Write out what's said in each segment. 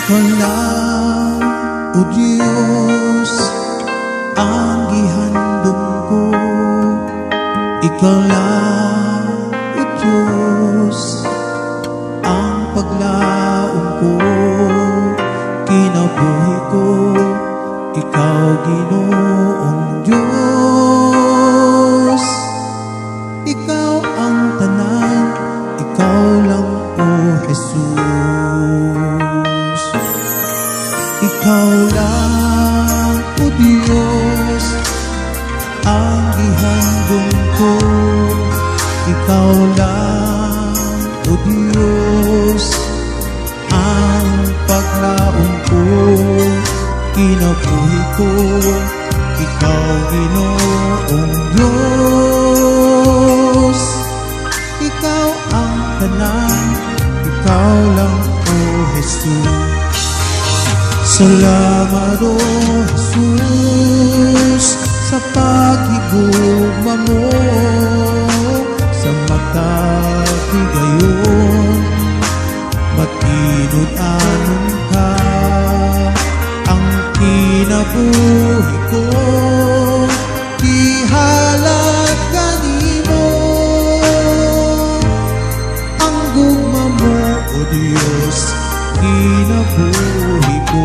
Ikaw lang, O Diyos, ang gihandom ko. Ikaw lang, O Diyos, ang paglaom ko. Kinabuhi ko, Ikaw Ginoong Diyos. Ikaw ang tanan, Ikaw lang, O Jesus. Ikaw lang, O Diyos, ang ihandong ko. Ikaw lang, O Diyos, ang paglaom ko. Kinabuhi ko, Ikaw Ginoong Diyos. Ikaw ang tanan, Ikaw lang, O Jesus. Salamat, O Jesus, sa paghigugma mo sa matagigayon. Matinod-anon ka, ang kinabuhi ko. Ihalat kanimo ang gugma mo, O Diyos, kinabuhi ko.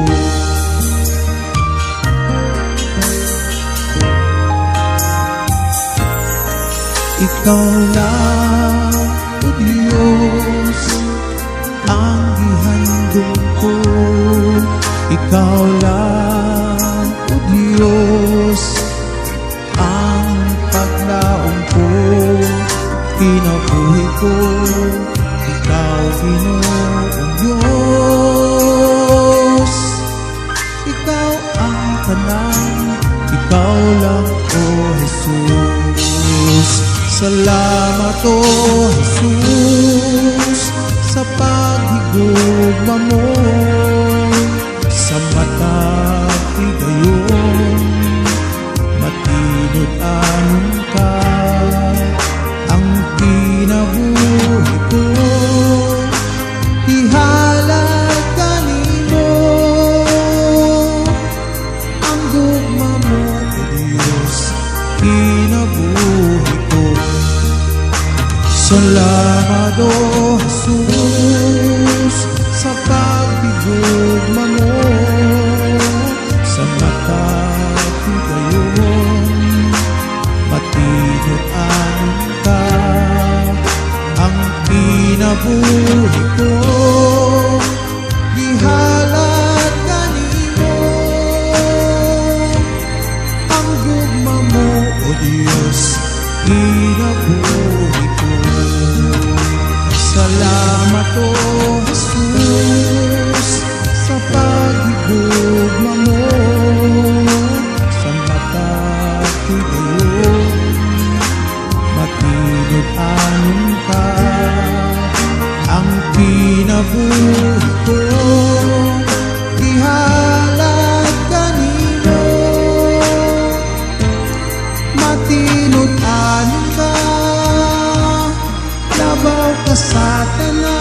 Ikaw lang, O Diyos, ang ihandong ko. Ikaw lang, O Diyos, ang paglaom ko. Kinabuhi ko, Ikaw Ginoong Diyos. Ikaw ang tanan, Ikaw lang, O Jesus. Salamat, O Jesus, sa paghigugma mo sa matagigayon. Matinod-anon ka, ang kinabuhi ko. Ihalat kanimo ang gugma mo, O Diyos, kinabuhi ko. Salamat, O Jesus, sa paghigugma mo sa matagigayon. Matinod-anon ka, ang kinabuhi ko. Ihalat kanimo ang gugma mo, O Diyos, kinabuhi ko. Salamat, O Jesus, sa paghigugma mo sa matagigayon. Matinod-anon ka, ang kinabuhi ko. Ihalat kanimo, matinod-anon ka, labaw ka sa tanan.